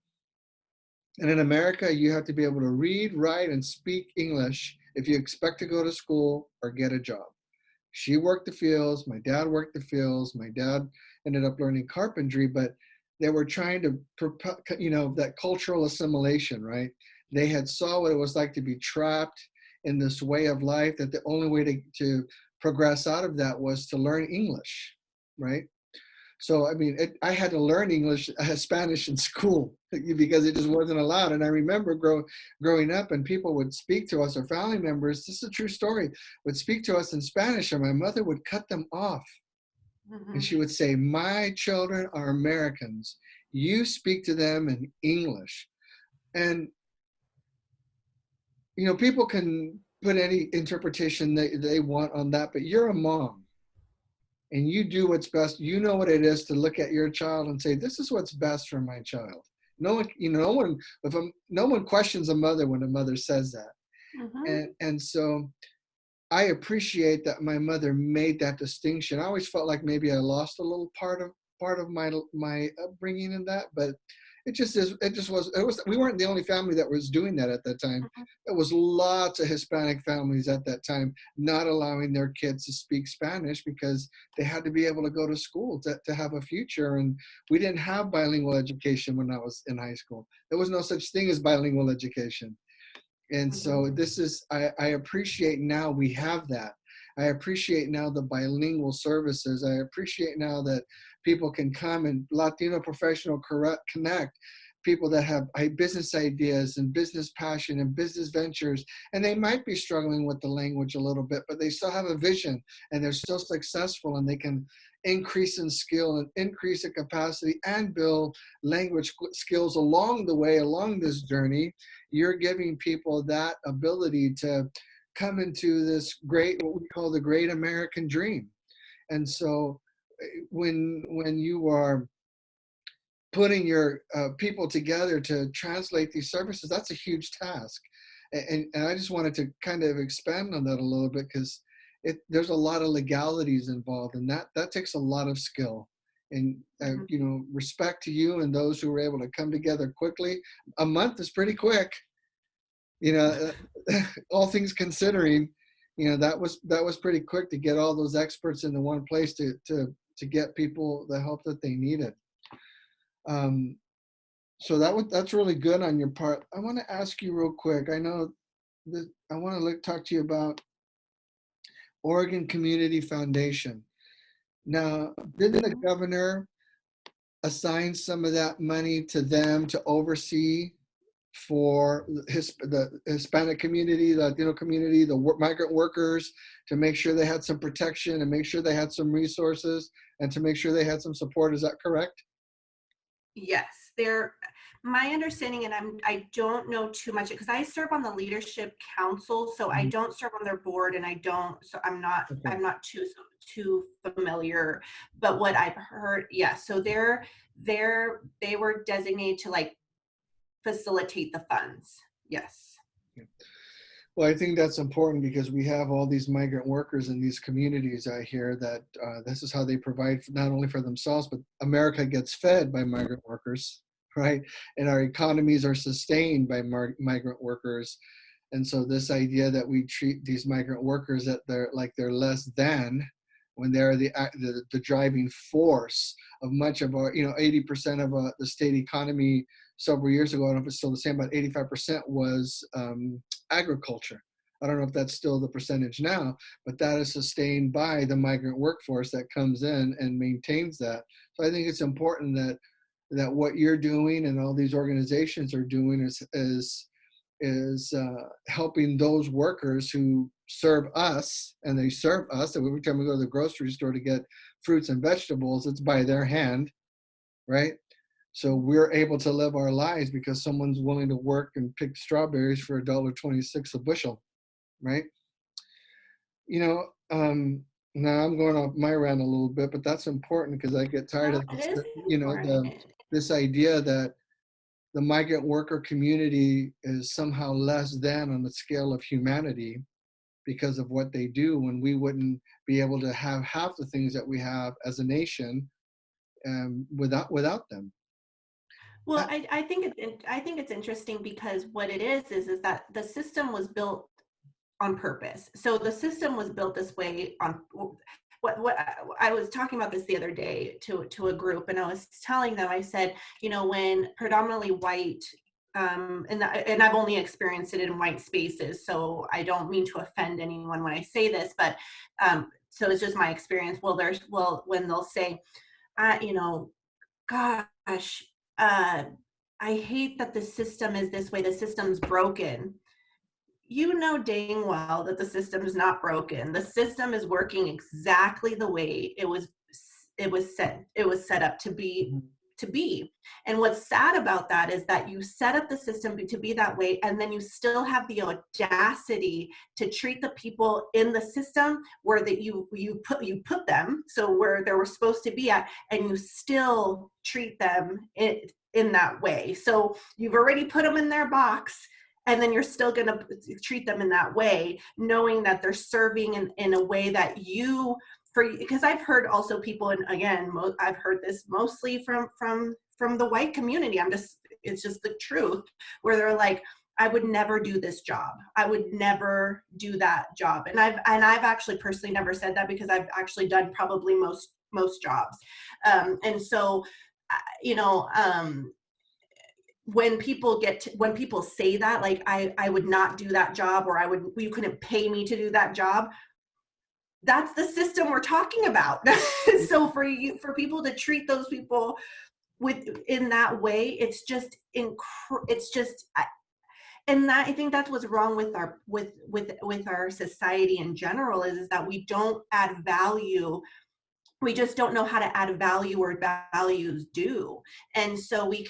And in America, you have to be able to read, write, and speak English if you expect to go to school or get a job. She worked the fields. My dad worked the fields. My dad ended up learning carpentry, but they were trying to, you know, that cultural assimilation, right? They had saw what it was like to be trapped in this way of life, that the only way to progress out of that was to learn English, right? So, I mean, I had to learn Spanish in school because it just wasn't allowed. And I remember growing up, and people would speak to us, or family members, this is a true story, would speak to us in Spanish, and my mother would cut them off. And she would say, my children are Americans. You speak to them in English. And, you know, people can put any interpretation they want on that, but you're a mom. And you do what's best. You know what it is to look at your child and say, this is what's best for my child. No one, you know, no one questions a mother when a mother says that. And so I appreciate that my mother made that distinction. I always felt like maybe I lost a little part of my upbringing in that, but we weren't the only family that was doing that at that time. There was lots of Hispanic families at that time not allowing their kids to speak Spanish because they had to be able to go to school to have a future. And we didn't have bilingual education when I was in high school. There was no such thing as bilingual education. And so this is, I appreciate now we have that. I appreciate now the bilingual services. I appreciate now that people can come and Latino Professional Connect, people that have business ideas and business passion and business ventures, and they might be struggling with the language a little bit, but they still have a vision and they're still successful, and they can increase in skill and increase in capacity and build language skills along the way, along this journey. You're giving people that ability to come into this great, what we call the great American dream. And so when you are putting your people together to translate these services, that's a huge task. And I just wanted to kind of expand on that a little bit, because there's a lot of legalities involved, and that takes a lot of skill. And you know, respect to you and those who were able to come together quickly. A month is pretty quick, you know. All things considering, you know, that was pretty quick to get all those experts into one place to get people the help that they needed. So that's really good on your part. I want to ask you real quick. I know that I want to talk to you about Oregon Community Foundation. Now, didn't the governor assign some of that money to them to oversee for the Hispanic community, the Latino community, the migrant workers, to make sure they had some protection and make sure they had some resources and to make sure they had some support? Is that correct? Yes, my understanding, and I don't know too much because I serve on the leadership council, so I don't serve on their board, and I'm not too familiar. But what I've heard, so they were designated to like facilitate the funds. Yes. Well, I think that's important because we have all these migrant workers in these communities out here that this is how they provide not only for themselves, but America gets fed by migrant workers, right? And our economies are sustained by migrant workers. And so this idea that we treat these migrant workers that they're less than, when they're the driving force of much of our, 80% of the state economy several years ago, I don't know if it's still the same, about 85% was agriculture. I don't know if that's still the percentage now, but that is sustained by the migrant workforce that comes in and maintains that. So I think it's important that what you're doing and all these organizations are doing is helping those workers who serve us, and they serve us. And every time we go to the grocery store to get fruits and vegetables, it's by their hand, right? So we're able to live our lives because someone's willing to work and pick strawberries for $1.26 a bushel, right? Now I'm going off my rant a little bit, but that's important because I get tired of this, this idea that the migrant worker community is somehow less than on the scale of humanity because of what they do, when we wouldn't be able to have half the things that we have as a nation without them. Well, I think it's interesting because what it is that the system was built on purpose. So the system was built this way on what I was talking about this the other day to a group, and I was telling them, I said, when predominantly white, and I've only experienced it in white spaces, so I don't mean to offend anyone when I say this, but so it's just my experience. When they'll say, gosh, I hate that the system is this way, the system's broken. You know dang well that the system is not broken. The system is working exactly the way it was set up to be. And what's sad about that is that you set up the system to be that way, and then you still have the audacity to treat the people in the system where that you put them, so where they were supposed to be at, and you still treat them in that way. So you've already put them in their box, and then you're still going to treat them in that way, knowing that they're serving in a way that because I've heard also people, and again, I've heard this mostly from the white community. It's just the truth, where they're like, I would never do this job. I would never do that job. And I've actually personally never said that, because I've actually done probably most jobs. And so, when people when people say that, like, I would not do that job, or you couldn't pay me to do that job, that's the system we're talking about. So for people to treat those people in that way, it's just and that, I think that's what's wrong with our society in general, is that we don't add value. We just don't know how to add value where values do. And so we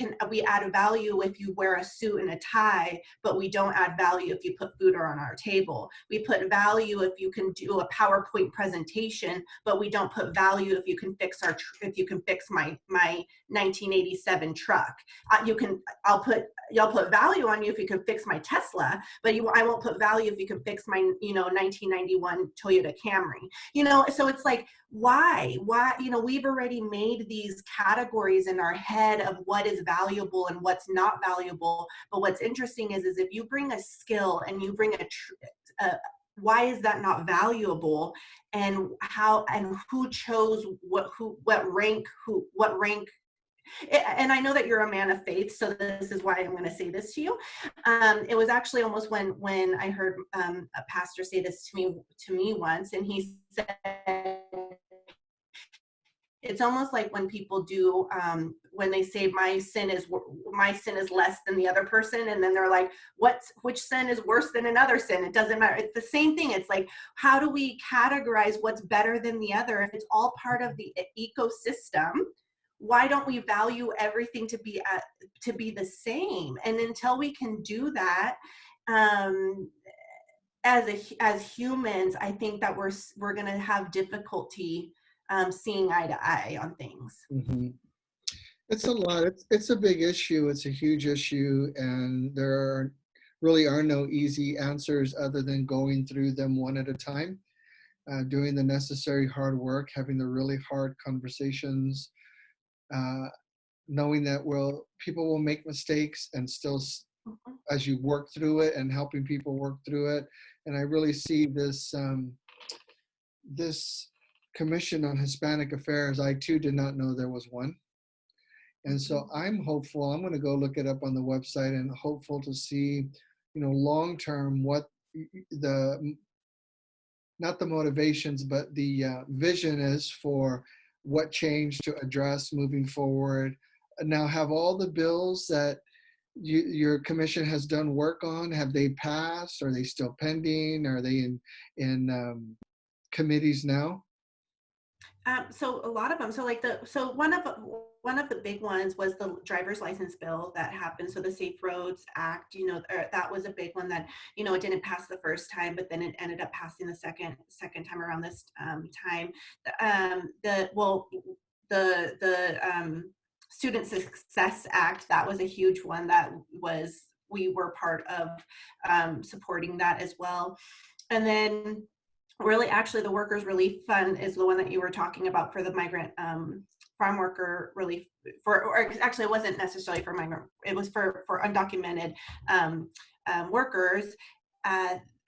add value if you wear a suit and a tie, but we don't add value if you put food on our table. We put value if you can do a PowerPoint presentation, but we don't put value if you can fix my 1987 truck. Y'all put value on you if you can fix my Tesla, but I won't put value if you can fix my 1991 Toyota Camry. So it's like, why, we've already made these categories in our head of what is valuable and what's not valuable. But what's interesting is if you bring a skill and you bring why is that not valuable, and who chose what rank. And I know that you're a man of faith, so this is why I'm going to say this to you. It was actually almost when I heard a pastor say this to me once, and he said, it's almost like when people do, when they say my sin is less than the other person, and then they're like, which sin is worse than another sin? It doesn't matter. It's the same thing. It's like, how do we categorize what's better than the other if it's all part of the ecosystem? Why don't we value everything to be the same? And until we can do that, as humans, I think that we're going to have difficulty seeing eye to eye on things. Mm-hmm. It's a lot. It's a big issue. It's a huge issue, and there really are no easy answers other than going through them one at a time, doing the necessary hard work, having the really hard conversations, knowing that people will make mistakes, and still, as you work through it, and helping people work through it. And I really see this Commission on Hispanic Affairs. I too did not know there was one. And so I'm hopeful. I'm going to go look it up on the website, and hopeful to see, long term, what not the motivations, but the vision is for what change to address moving forward. Now, have all the bills that your commission has done work on, have they passed? Are they still pending? Are they in committees now? So a lot of them. So one of the big ones was the driver's license bill that happened. So the Safe Roads Act, that was a big one that, it didn't pass the first time, but then it ended up passing the second time around this time. The Student Success Act, that was a huge one that we were part of supporting that as well. And then really, actually, the Workers Relief Fund is the one that you were talking about for the migrant farm worker relief. Or actually, it wasn't necessarily for migrant. It was for undocumented workers.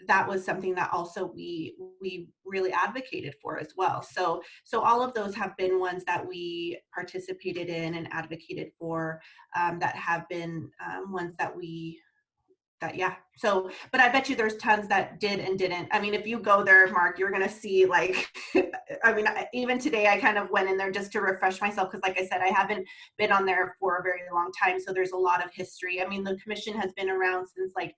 That was something that also we really advocated for as well. So all of those have been ones that we participated in and advocated for. That have been ones that yeah. So, but I bet you there's tons that did and didn't. I mean, if you go there, Mark, you're going to see, like, I mean, even today I kind of went in there just to refresh myself, because like I said, I haven't been on there for a very long time. So there's a lot of history. I mean, the commission has been around since like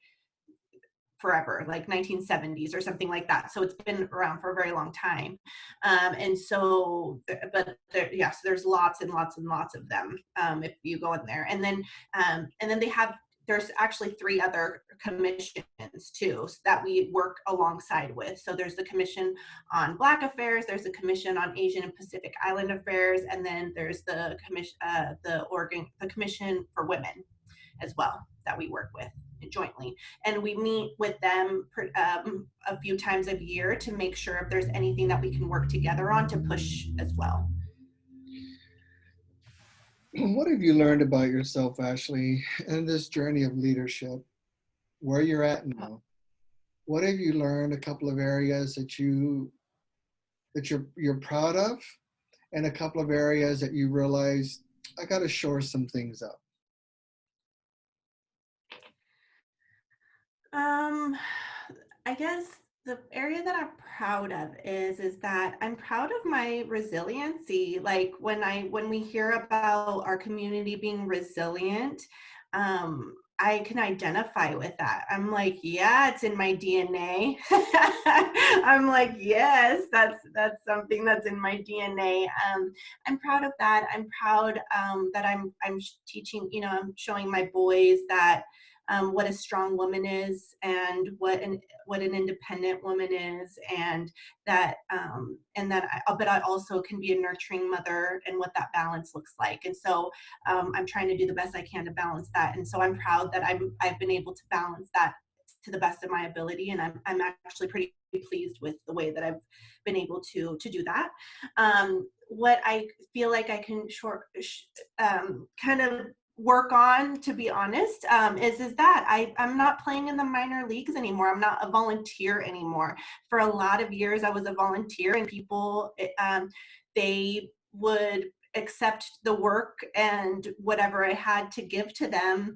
forever, like 1970s or something like that. So it's been around for a very long time. And so, but yes, there's lots and lots and lots of them if you go in there. And then there's actually 3 other commissions too that we work alongside with. So there's the Commission on Black Affairs, there's the Commission on Asian and Pacific Island Affairs, and then there's the Commission for Women as well that we work with jointly. And we meet with them a few times a year to make sure if there's anything that we can work together on to push as well. What have you learned about yourself, Ashley, in this journey of leadership, where you're at now? What have you learned? A couple of areas that you're proud of, and a couple of areas that you realize, I got to shore some things up. Um, I guess the area that I'm proud of is that I'm proud of my resiliency. Like when we hear about our community being resilient, I can identify with that. I'm like, yeah, it's in my DNA. I'm like, yes, that's something that's in my DNA. I'm proud of that. I'm proud that I'm teaching. I'm showing my boys that what a strong woman is and what an independent woman is, and but I also can be a nurturing mother and what that balance looks like. And so I'm trying to do the best I can to balance that. And so I'm proud that I've been able to balance that to the best of my ability, and I'm actually pretty pleased with the way that I've been able to do that. What I feel like I can kind of work on, to be honest, is that I'm not playing in the minor leagues anymore. I'm not a volunteer anymore. For a lot of years I was a volunteer, and people they would accept the work and whatever I had to give to them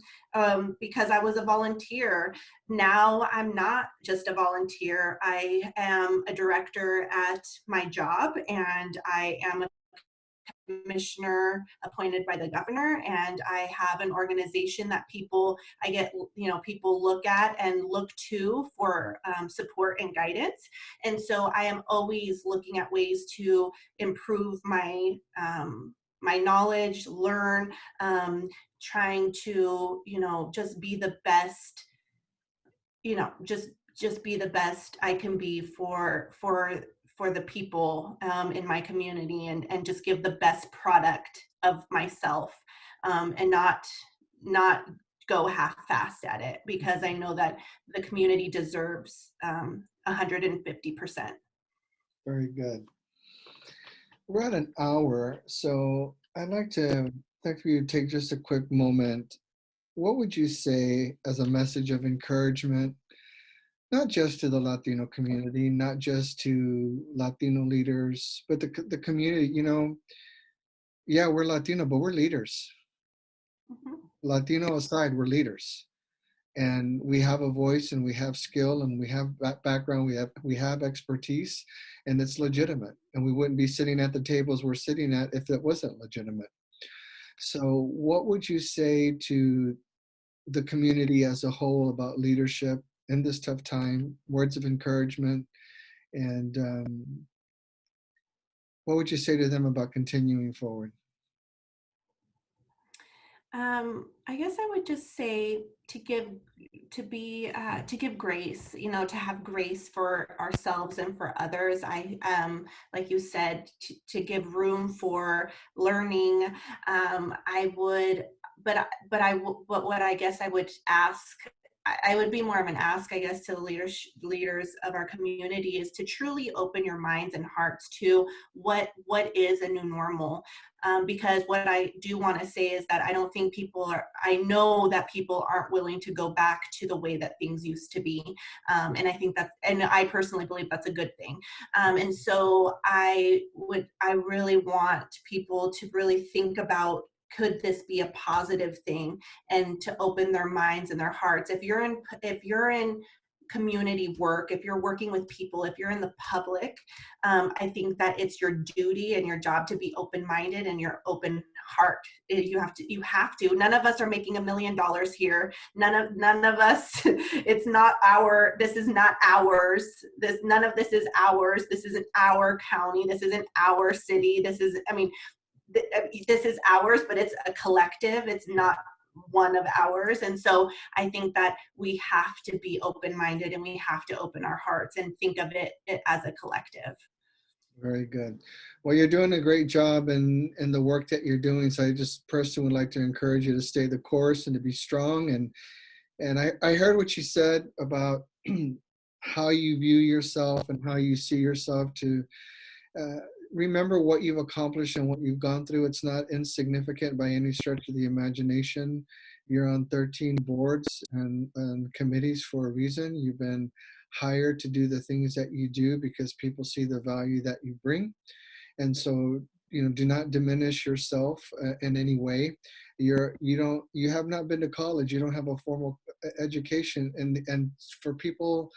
because I was a volunteer. Now I'm not just a volunteer. I am a director at my job, and I am a commissioner appointed by the governor, and I have an organization that people look at and look to for support and guidance. And so I am always looking at ways to improve my knowledge, learn, trying to just be the best, just be the best I can be for the people in my community, and just give the best product of myself, and not go half-assed at it, because I know that the community deserves 150%. Very good. We're at an hour, so I'd like for you to take just a quick moment. What would you say as a message of encouragement, not just to the Latino community, not just to Latino leaders, but the community? Yeah, we're Latino, but we're leaders. Mhm. Latino aside, we're leaders. And we have a voice, and we have skill, and we have background, we have expertise, and it's legitimate. And we wouldn't be sitting at the tables we're sitting at if it wasn't legitimate. So what would you say to the community as a whole about leadership in this tough time? Words of encouragement, and what would you say to them about continuing forward? I guess I would just say to give grace, to have grace for ourselves and for others. Like you said, to give room for learning. I would, but what I guess I would ask. I would be more of an ask, I guess, to the leaders of our community, is to truly open your minds and hearts to what is a new normal. Because what I do want to say is that I know that people aren't willing to go back to the way that things used to be. And I personally believe that's a good thing. And so I really want people to really think about, could this be a positive thing, and to open their minds and their hearts. If you're in community work, if you're working with people, if you're in the public, I think that it's your duty and your job to be open-minded and your open heart. You have to. None of us are making $1 million here. None of us. This is not ours. None of this is ours. This isn't our county. This isn't our city. This is ours, but it's a collective. It's not one of ours. And so I think that we have to be open-minded, and we have to open our hearts and think of it as a collective. Very good. Well, you're doing a great job in the work that you're doing. So I just personally would like to encourage you to stay the course and to be strong. And I heard what you said about how you view yourself and how you see yourself, to uh, remember what you've accomplished and what you've gone through. It's not insignificant by any stretch of the imagination. You're on 13 boards and committees for a reason. You've been hired to do the things that you do because people see the value that you bring. And so, do not diminish yourself in any way. You have not been to college. You don't have a formal education, and for people,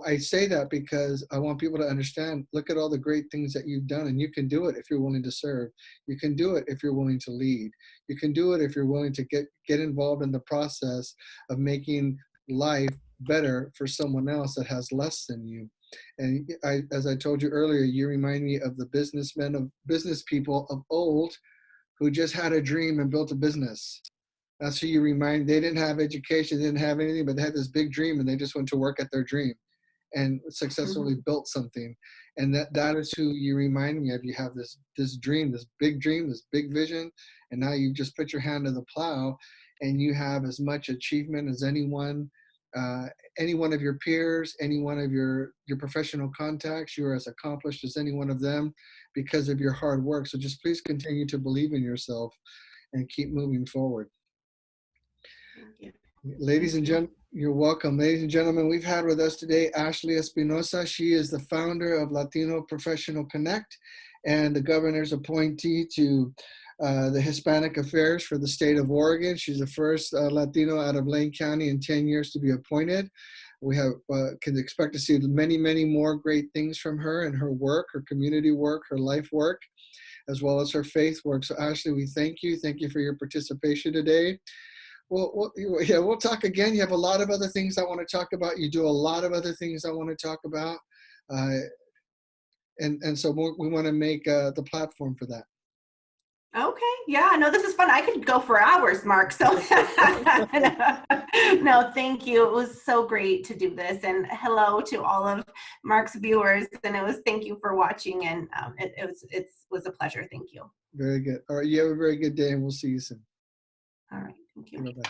I say that because I want people to understand, look at all the great things that you've done, and you can do it if you're willing to serve. You can do it if you're willing to lead. You can do it if you're willing to get involved in the process of making life better for someone else that has less than you. And as I told you earlier, you remind me of the business people of old who just had a dream and built a business. That's who you remind. They didn't have education, they didn't have anything, but they had this big dream, and they just went to work at their dream and successfully built something. And that is who you remind me of. You have this dream, this big vision, and now you just put your hand to the plow, and you have as much achievement as any one of your peers, any one of your professional contacts. You are as accomplished as any one of them because of your hard work. So just please continue to believe in yourself and keep moving forward. Thank you. Ladies and gentlemen, you're welcome. Ladies and gentlemen, we've had with us today Ashley Espinoza. She is the founder of Latino Professional Connect and the governor's appointee to the Hispanic Affairs for the state of Oregon. She's the first Latino out of Lane County in 10 years to be appointed. We can expect to see many, many more great things from her and her work, her community work, her life work, as well as her faith work. So Ashley, we thank you. Thank you for your participation today. We'll talk again. You have a lot of other things I want to talk about. You do a lot of other things I want to talk about. And so we want to make the platform for that. Okay. Yeah, no, this is fun. I could go for hours, Mark. So no, thank you. It was so great to do this. And hello to all of Mark's viewers. And thank you for watching. And it was a pleasure. Thank you. Very good. All right. You have a very good day, and we'll see you soon. All right. Thank you. Bye-bye.